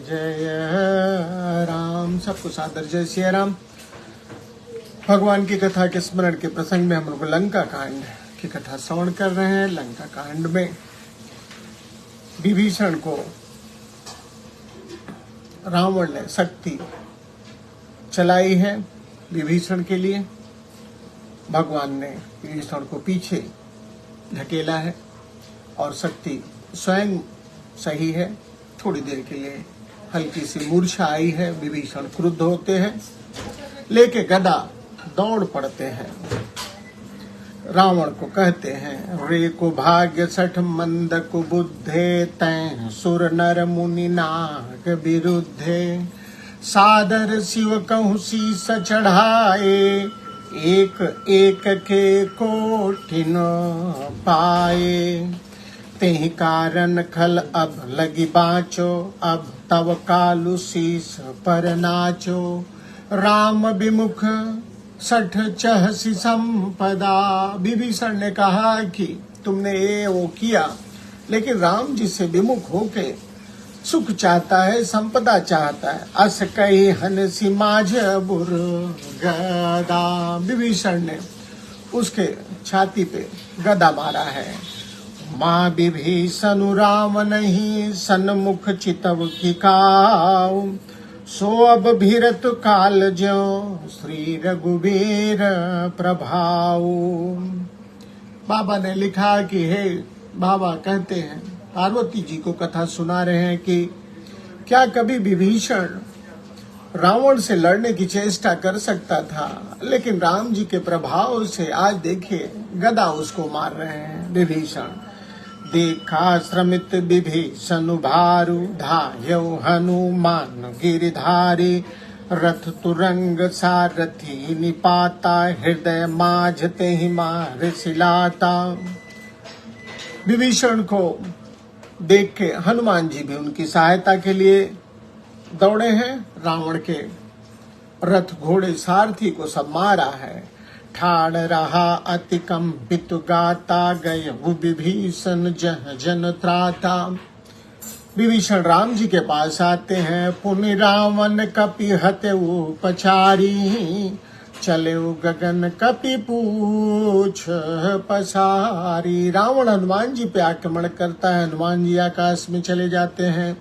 जय राम। सबको सादर जय सिया राम। भगवान की कथा के स्मरण के प्रसंग में हम लोग लंका कांड की कथा श्रवण कर रहे हैं। लंका कांड में विभीषण को रावण ने शक्ति चलाई है। विभीषण के लिए भगवान ने विभीषण को पीछे ढकेला है और शक्ति स्वयं सही है। थोड़ी देर के लिए हल्की सी मूर्छा आई है। विभीषण क्रुद्ध होते हैं, लेके गदा दौड़ पड़ते हैं। रावण को कहते हैं, रे को भाग्य सठ मंद को बुद्धे तैं सुर नर मुनि नाग विरुद्धे। सादर शिव कहूँ शीस चढ़ाए एक एक के कोठिन पाए। तेहि कारण खल अब लगी बाँचो अब तब कालु शीस पर नाचो। राम विमुख सठ चहसी संपदा। विभीषण ने कहा कि तुमने ये वो किया, लेकिन राम जी से विमुख होके सुख चाहता है, संपदा चाहता है। अस कही हनसी माझ बुर गदा। विभीषण ने उसके छाती पे गदा मारा है। माँ विभीषण राम नहीं सन्मुख चितव की काऊ। सो अब भीरत काल जो श्री रघुबीर प्रभाव। बाबा ने लिखा कि हे बाबा कहते हैं, पार्वती जी को कथा सुना रहे हैं कि क्या कभी विभीषण रावण से लड़ने की चेष्टा कर सकता था, लेकिन राम जी के प्रभाव से आज देखिए गदा उसको मार रहे हैं। विभीषण देखा श्रमित विभीषण भारू धायौ हनुमान गिरिधारी। रथ तुरंग सारथी निपाता हृदय माझते ही मार सिलाता। विभीषण को देख के हनुमान जी भी उनकी सहायता के लिए दौड़े हैं। रावण के रथ घोड़े सारथी को सब मारा है। ठाड़ रहा अति कंपित गाता गए विभीषण जह जन त्राता। विभीषण राम जी के पास आते हैं। पुनि रावण कपि हते उपचारी। चले गगन कपि पूछ पसारी। रावण हनुमान जी पे आक्रमण करता है। हनुमान जी आकाश में चले जाते हैं।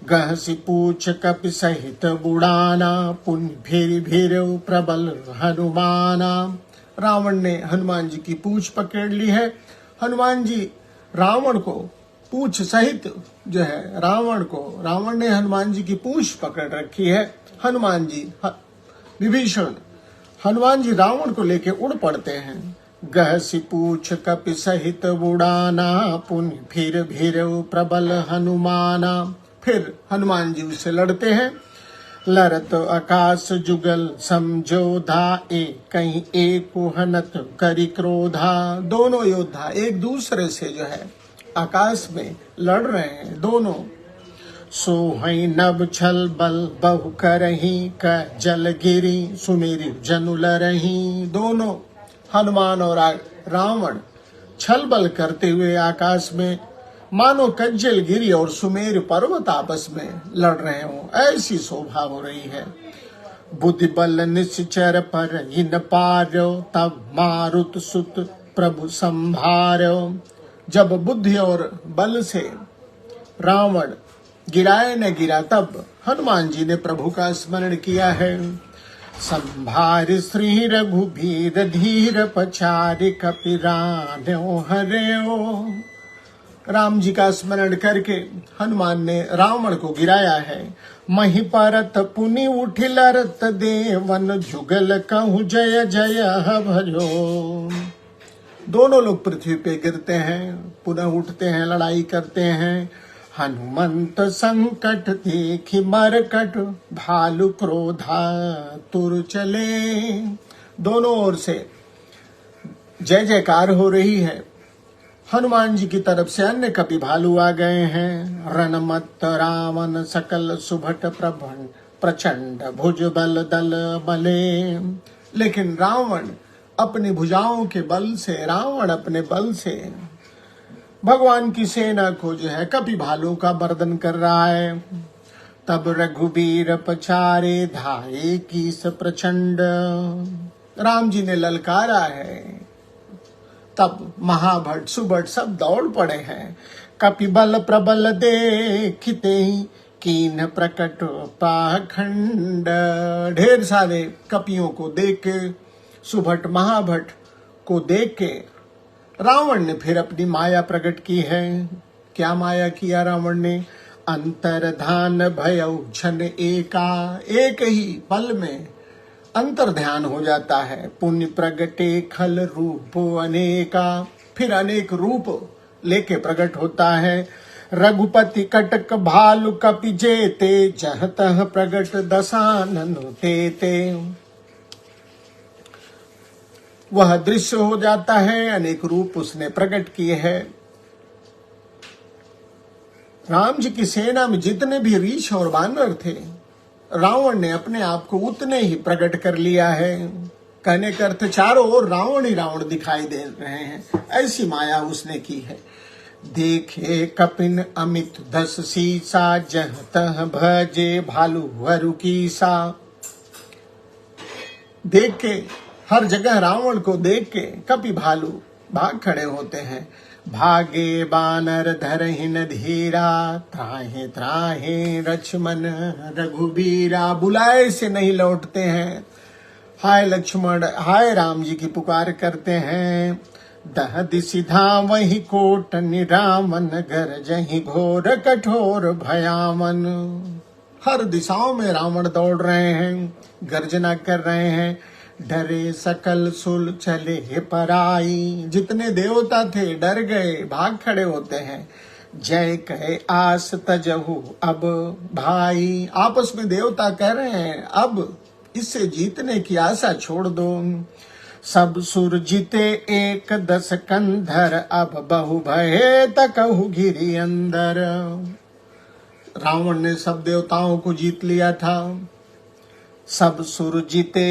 गहसी पूछ कपि सहित बुड़ाना। पुण्य भेरी भेर प्रबल हनुमाना। रावण ने हनुमान जी की पूछ पकड़ ली है। हनुमान जी रावण को पूछ सहित जो है रावण ने हनुमान जी की पूछ पकड़ रखी है। हनुमान जी विभीषण हनुमान जी रावण को लेके उड़ पड़ते हैं। गहसी पूछ कपि सहित बुड़ाना। पुण्य फिर भीर प्रबल हनुमाना। फिर हनुमान जी उससे लड़ते हैं। लड़त आकाश जुगल समझोधा कहीं एक हनत करी क्रोधा। दोनों योद्धा एक दूसरे से जो है आकाश में लड़ रहे हैं दोनों। सोहई नभ छल बल बहु करही क जल गिरी सुमेरु जनु लरही। दोनों हनुमान और रावण छल बल करते हुए आकाश में मानो कज्जल गिरी और सुमेर पर्वत आपस में लड़ रहे हो, ऐसी शोभा हो रही है। बुद्धि बल निश्चर पर इन पार्यो तब मारुत सुत प्रभु संभार्यो। जब बुद्धि और बल से रावण गिराए न गिरा, तब हनुमान जी ने प्रभु का स्मरण किया है। संभार श्री रघुबीर धीर पछारि कपिरान्यो हर्यो। राम जी का स्मरण करके हनुमान ने रावण को गिराया है। मही परत पुनि उठि लरत देवन जुगल कहूँ जय जय भजो। दोनों लोग पृथ्वी पे गिरते हैं, पुनः उठते हैं, लड़ाई करते हैं। हनुमंत संकट देखि मरकट भालु क्रोधा तुर चले। दोनों ओर से जय जयकार हो रही है। हनुमान जी की तरफ से अन्य कपि भालू आ गए हैं। रणमत रावण सकल सुभट प्रभन प्रचंड भुज बल दल बले। लेकिन रावण अपनी भुजाओं के बल से, रावण अपने बल से भगवान की सेना को जो है कपि भालू का मर्दन कर रहा है। तब रघुबीर पछारे धाये कीस प्रचंड। राम जी ने ललकारा है, तब महाभट सुभट सब दौड़ पड़े हैं। कपिबल प्रबल देखते ही कीन प्रकट पाखंड। ढेर सारे कपियों को देख के, सुभट महाभट को देख के रावण ने फिर अपनी माया प्रकट की है। क्या माया किया रावण ने? अंतर्धान भयउ क्षण एका। एक ही पल में अंतर ध्यान हो जाता है। पुण्य प्रगटे खल रूप अनेका। फिर अनेक रूप लेके प्रकट होता है। रघुपति कटक भालु कपि जेते, जह तह प्रगट दशानन तेते। वह दृश्य हो जाता है, अनेक रूप उसने प्रकट किए हैं। राम जी की सेना में जितने भी रीछ और बानर थे, रावण ने अपने आप को उतने ही प्रकट कर लिया है। कहने का अर्थ चारों ओर रावण ही रावण दिखाई दे रहे हैं, ऐसी माया उसने की है। देखे कपिन अमित दस सीसा, जह तह भजे भालू हरू कीसा। देख के हर जगह रावण को देख के कपि भालू भाग खड़े होते हैं। भागे बानर धरहिन धीरा, त्राहे त्राहे लक्ष्मण रघुबीरा। बुलाए से नहीं लौटते हैं, हाय लक्ष्मण हाय राम जी की पुकार करते हैं। दह दिसिधा वही कोट निरामन, गरजहि घोर कठोर भयामन। हर दिशाओं में रावण दौड़ रहे हैं, गर्जना कर रहे हैं। डरे सकल सुल चले पराई। जितने देवता थे डर गए, भाग खड़े होते हैं। जय कहे आस तजहु अब भाई। आपस में देवता कह रहे हैं अब इससे जीतने की आशा छोड़ दो। सब सुर जीते एक दस कंधर, अब बहु भये तकहु घिरी अंदर। रावण ने सब देवताओं को जीत लिया था। सब सुर जीते,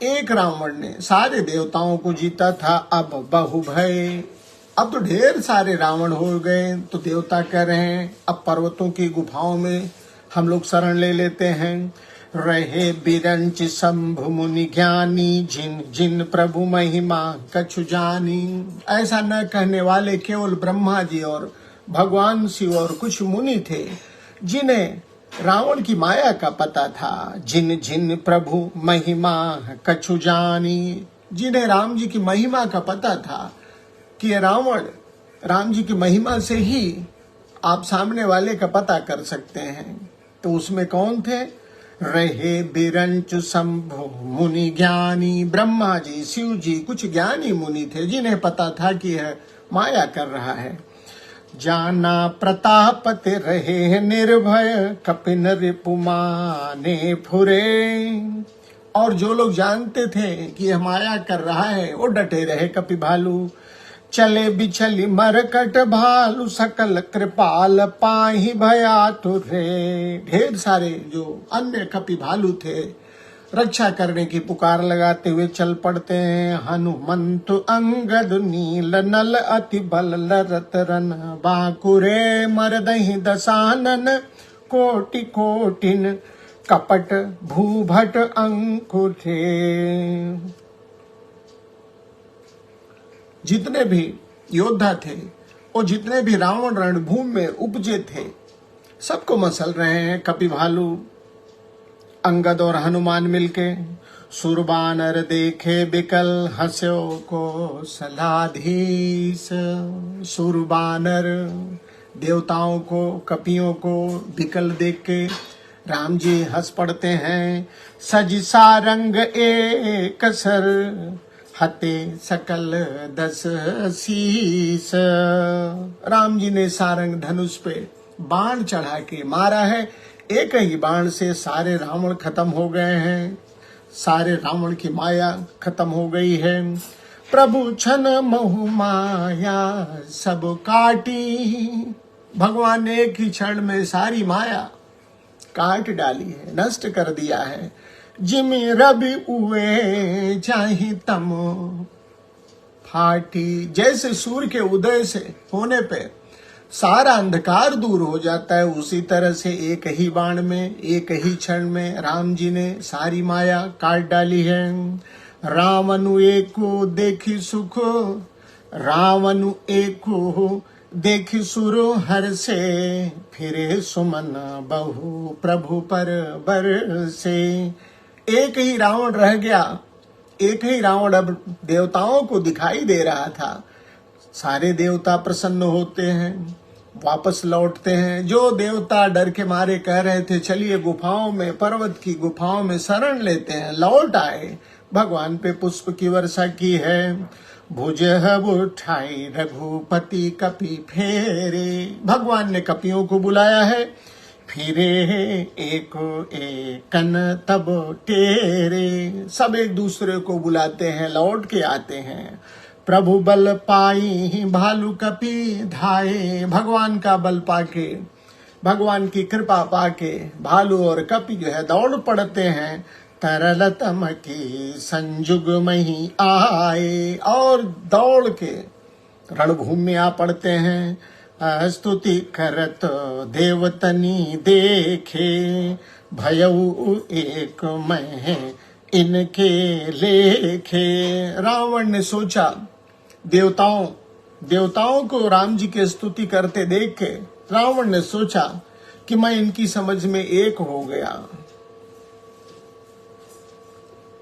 एक रावण ने सारे देवताओं को जीता था। अब बहु भय, अब तो ढेर सारे रावण हो गए। तो देवता कह रहे हैं अब पर्वतों की गुफाओं में हम लोग शरण ले लेते हैं। रहे बिरंच शंभु मुनि ज्ञानी, जिन जिन प्रभु महिमा कछु जानी। ऐसा न कहने वाले केवल ब्रह्मा जी और भगवान शिव और कुछ मुनि थे, जिन्हें रावण की माया का पता था। जिन जिन प्रभु महिमा कछु जानी, जिन्हें राम जी की महिमा का पता था कि रावण राम जी की महिमा से ही आप सामने वाले का पता कर सकते हैं। तो उसमें कौन थे? रहे बिरंच शंभु मुनि ज्ञानी। ब्रह्मा जी शिव जी कुछ ज्ञानी मुनि थे, जिन्हें पता था कि यह माया कर रहा है। जाना प्रताप ते रहे निर्भय, कपिन रिपुमाने फुरे। और जो लोग जानते थे कि यह माया कर रहा है, वो डटे रहे कपि भालू। चले बिछली मरकट भालू, सकल कृपाल पाही भया तुरे। ढेर सारे जो अन्य कपि भालू थे, रक्षा करने की पुकार लगाते हुए चल पड़ते हैं। हनुमंत अंगद नील नल, अति बल लरत रन बाकुरे। मरदहि दसानन, कोटि कोटिन कपट भूभट अंकुरे। जितने भी योद्धा थे और जितने भी रावण रणभूमि में उपजे थे, सबको मसल रहे हैं कपि भालू। अंगद और हनुमान मिलके सुरबानर देखे बिकल, हंस्यो को सलाधीस। सुरबानर देवताओं को कपियों को बिकल देख के राम जी हंस पड़ते हैं। सज सारंग एक सर, हते सकल दस शीस। राम जी ने सारंग धनुष पे बाण चढ़ा के मारा है। एक ही बाण से सारे रावण खत्म हो गए हैं, सारे रावण की माया खत्म हो गई है। प्रभु छन महु माया सब काटी। भगवान ने एक ही क्षण में सारी माया काट डाली है, नष्ट कर दिया है। जिमि रवि उए जाहि तम फाटी। जैसे सूर्य के उदय से होने पे सारा अंधकार दूर हो जाता है। उसी तरह से एक ही बाण में, एक ही क्षण में राम जी ने सारी माया काट डाली है। रावणु एको देखी सुख, रावणु एको देखी सुर हर से, फिरे सुमन बहु प्रभु पर बरसे। एक ही रावण रह गया, एक ही रावण अब देवताओं को दिखाई दे रहा था। सारे देवता प्रसन्न होते हैं, वापस लौटते हैं। जो देवता डर के मारे कह रहे थे चलिए गुफाओं में, पर्वत की गुफाओं में शरण लेते हैं, लौट आए। भगवान पे पुष्प की वर्षा की है। भुज उठाई रघुपति कपि फेरे, भगवान ने कपियों को बुलाया है। फिरे एको एकन तब टेरे, सब एक दूसरे को बुलाते हैं, लौट के आते हैं। प्रभु बल पाई भालू कपि धाये, भगवान का बल पाके, भगवान की कृपा पाके भालू और कपि जो है दौड़ पड़ते हैं। तरलतम की संजुग मही आए, और दौड़ के रणभूमि में आ पड़ते हैं। स्तुति करत देवतनी देखे, भयउ एक मैं इनके लेखे। रावण ने सोचा, देवताओं को राम जी की स्तुति करते देख के रावण ने सोचा कि मैं इनकी समझ में एक हो गया।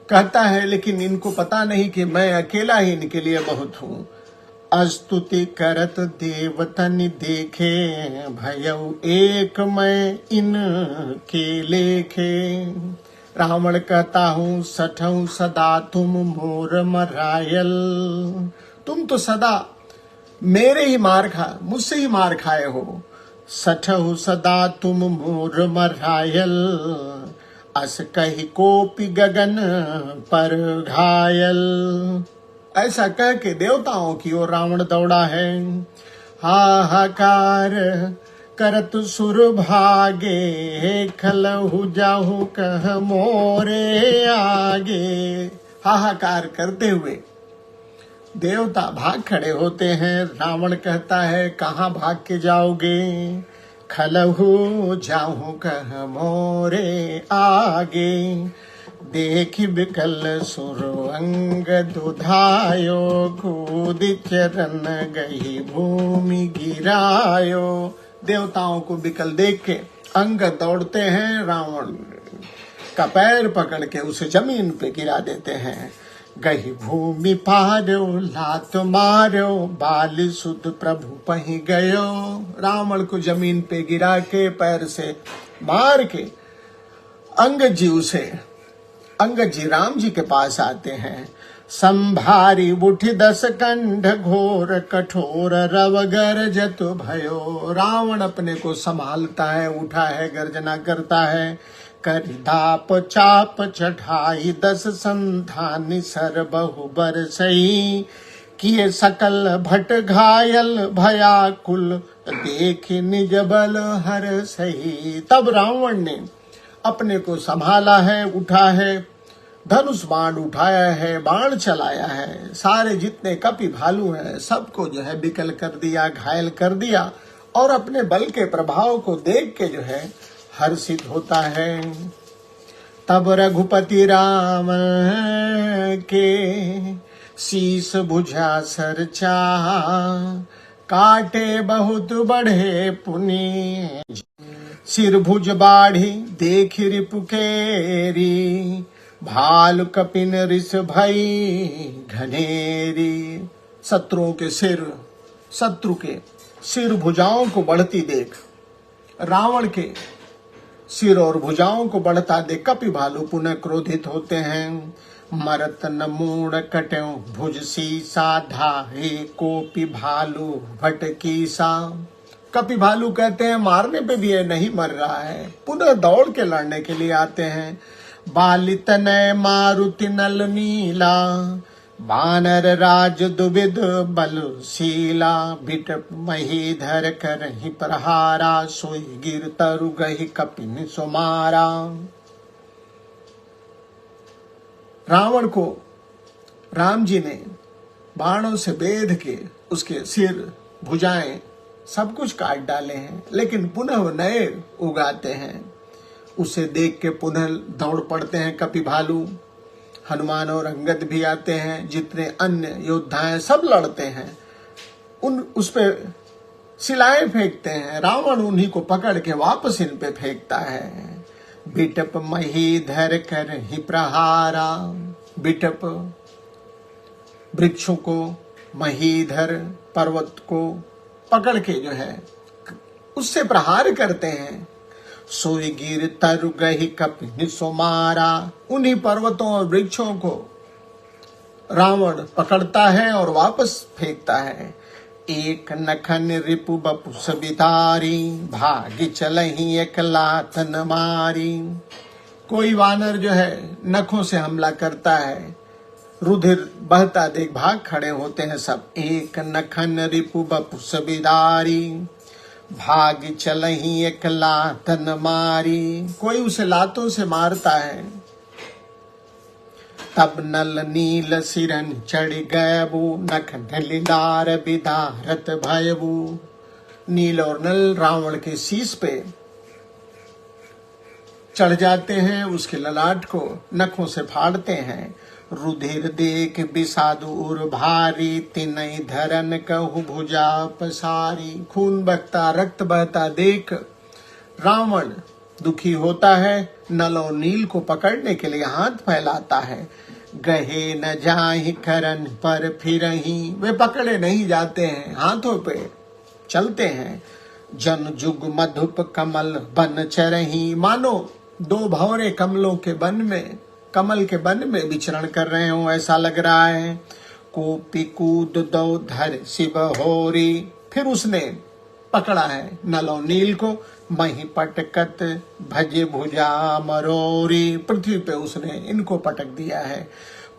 कहता है लेकिन इनको पता नहीं कि मैं अकेला ही इनके लिए बहुत हूं। स्तुति करत देवतन देखे, भयउ एक मैं इनके लेखे। रावण कहता हूँ सठऊ सदा तुम मोर मरायल, तुम तो सदा मेरे ही मुझसे ही मार खाए हो। सठऊ सदा तुम मोर मरायल, अस कही कोपि गगन पर घायल। ऐसा कह के देवताओं की ओर रावण दौड़ा है। हाहाकार करत सुर भागे, खलहु जाहु कह मोरे आगे। हाहाकार करते हुए देवता भाग खड़े होते हैं। रावण कहता है कहाँ भाग के जाओगे? खलहु जाहु कह मोरे आगे, देखि बिकल सुर अंग दुधायो, कूद चरण गई भूमि गिरायो। देवताओं को बिकल देख के अंग दौड़ते हैं, रावण का पैर पकड़ के उसे जमीन पे गिरा देते हैं। गही भूमि पारो लात मारो, बाल सुध प्रभु पही गयो। रावण को जमीन पे गिरा के पैर से मार के अंगद जी राम जी के पास आते हैं। संभारी उठी 10 कंठ घोर कठोर, रव गर्जत भयो। रावण अपने को संभालता है, उठा है, गर्जना करता है। कर दाप चाप चढ़ाई 10 संधानी, सर बहु बरसई, किए सकल भट घायल, भयाकुल देखि निज बल हर सही। तब रावण ने अपने को संभाला है, उठा है, धनुष बाण उठाया है, बाण चलाया है। सारे जितने कपि भालू हैं सबको जो है बिकल कर दिया, घायल कर दिया, और अपने बल के प्रभाव को देख के जो है हर्षित होता है। तब रघुपति राम के शीस भुजा सर चाह, काटे बहुत बढ़े पुनि, सिर भुज बाढ़ी देख रिपुकेरी, भाल कपिन रिस भई घनेरी। शत्रु के सिर भुजाओं को बढ़ती देख, रावण के सिर और भुजाओं को बढ़ता देख कपि भालू पुनः क्रोधित होते हैं। मरत न मूड कट्यो भुज सीसा, धाहे कोपि भालू भटकी सा। कपि भालू कहते हैं मारने पे भी ये नहीं मर रहा है, पुनः दौड़ के लड़ने के लिए आते हैं। बालित नय मारुति नल नीला, बानर राज दुविध बलशीला, बिट महीधर करहि प्रहारा, सोई गिर तरु गहि कपिन सुमारा। रावण को राम जी ने बाणों से बेध के उसके सिर भुजाएं सब कुछ काट डाले हैं, लेकिन पुनः वो नए उगाते हैं। उसे देख के पुनः दौड़ पड़ते हैं कपि भालू। हनुमान और अंगद भी आते हैं, जितने अन्य योद्धा हैं सब लड़ते हैं, उस पे शिलाएं फेंकते हैं। रावण उन्हीं को पकड़ के वापस इन पे फेंकता है। बिटप महीधर कर ही प्रहारा। बिटप वृक्षों को, महीधर पर्वत को पकड़ के जो है उससे प्रहार करते हैं। सोई गिर तरु गही कपि निसो मारा। उन्हीं पर्वतों और वृक्षों को रावण पकड़ता है और वापस फेंकता है। एक नखन रिपु बपु सबितारी। भागी चलही एक लातन मारी। कोई वानर जो है नखों से हमला करता है, रुधिर बहता देख भाग खड़े होते हैं सब। एक नखन रिपु बपु सबिदारी। भाग चलही एक लातन मारी। कोई उसे लातों से मारता है। तब नल नील सिरन चढ़ गयबू। नख ढलिलार बिदारत भयबू। नील और नल रावण के शीश पे चढ़ जाते हैं, उसके ललाट को नखों से फाड़ते हैं। रुधिर देख बिसादुर भारी। तिनई धरन कहु भुजा पसारी। खून बहता, रक्त बहता देख रावण दुखी होता है। नल और नील को पकड़ने के लिए हाथ फैलाता है। गहे न जाहि करन पर फिरही। वे पकड़े नहीं जाते हैं, हाथों पे चलते हैं। जन जुग मधुप कमल बन चरही। मानो दो भंवरे कमलों के बन में, कमल के बन में विचरण कर रहे हो ऐसा लग रहा है। कोपी कूद दो धर शिव होरी। फिर उसने पकड़ा है नल और नील को। मही पटकत भजे भुजा मरोरी। पृथ्वी पे उसने इनको पटक दिया है।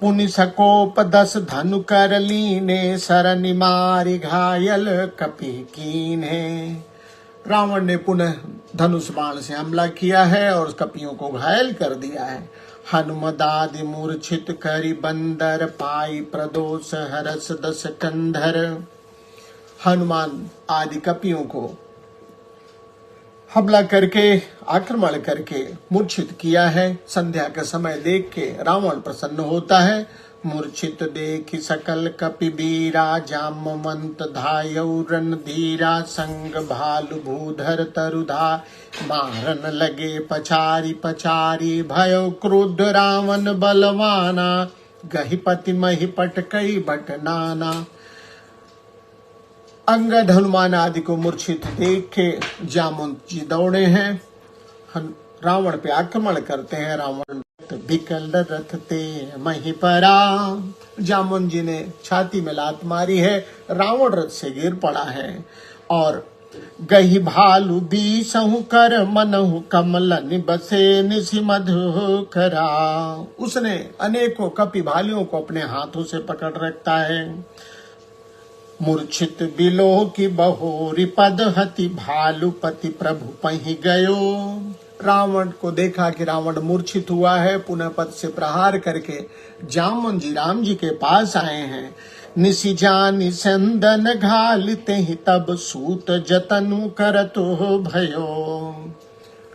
पुनि सकोप 10 धनु कर लीने। सरनि मारी घायल कपि कीन्हे। रावण ने पुनः धनुष बाण से हमला किया है और कपियों को घायल कर दिया है। हनुमदादि मूर्छित करी बंदर। पाई प्रदोष हरस 10 कंधर। हनुमान आदि कपियों को हमला करके, आक्रमण करके मूर्छित किया है। संध्या का समय देख के रावण प्रसन्न होता है। मूर्छित देखि सकल कपि बीरा। जामवंत धायौ रणधीरा। संग भालु भूधर तरुधा। मारन लगे पचारी पचारी। भयो क्रुद्ध रावण बलवाना। गहिपति मही पटकई बट नाना। अंगद हनुमान आदि को मूर्छित देख के जामवंत जी दौड़े हैं, रावण पे आक्रमण करते हैं। रावण विकल रथ ते मही परा। जामवंत जी ने छाती में लात मारी है, रावण रथ से गिर पड़ा है। और गही भालू बीसहु कर मनहु कमल निबसे निशि मधु करा। उसने अनेकों कपि भालियों को अपने हाथों से पकड़ रखता है। मूर्छित बिलो की बहोरी पद हति। भालुपति प्रभु पही गयो। रावण को देखा कि रावण मूर्छित हुआ है, पुनः पद से प्रहार करके जामवंत जी राम जी के पास आए हैं। निशि जानि संदन घालते ही तब सूत जतनु करतो भयो।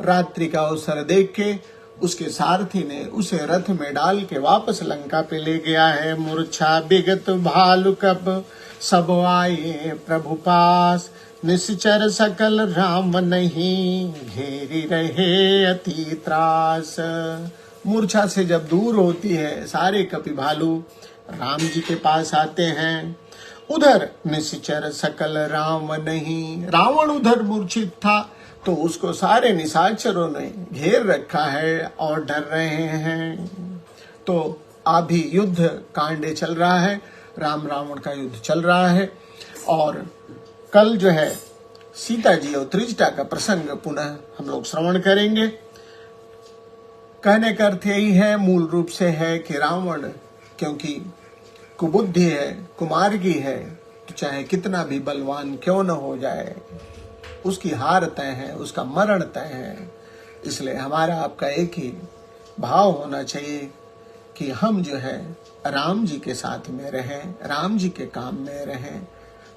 रात्रि का अवसर देख के उसके सारथी ने उसे रथ में डाल के वापस लंका पे ले गया है। मूर्छा बिगत भालु कप सब आए प्रभु पास। निश्चर सकल राम नहीं घेरी रहे अति त्रास। मूर्छा से जब दूर होती है, सारे कपि भालू राम जी के पास आते हैं। उधर निश्चर सकल राम नहीं, रावण उधर मूर्छित था तो उसको सारे निशाचरों ने घेर रखा है और डर रहे हैं। तो अभी युद्ध कांडे चल रहा है, राम रावण का युद्ध चल रहा है। और कल जो है सीता जी और त्रिजटा का प्रसंग पुनः हम लोग श्रवण करेंगे। कहने का अर्थ यही है, मूल रूप से है कि रावण क्योंकि कुबुद्धि है, कुमार्गी है, तो चाहे कितना भी बलवान क्यों न हो जाए, उसकी हार तय है, उसका मरण तय है। इसलिए हमारा आपका एक ही भाव होना चाहिए कि हम जो है राम जी के साथ में रहें, राम जी के काम में रहें,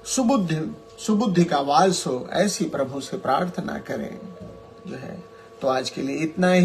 सुबुद्धि का वास हो, ऐसी प्रभु से प्रार्थना करें जो है। तो आज के लिए इतना ही।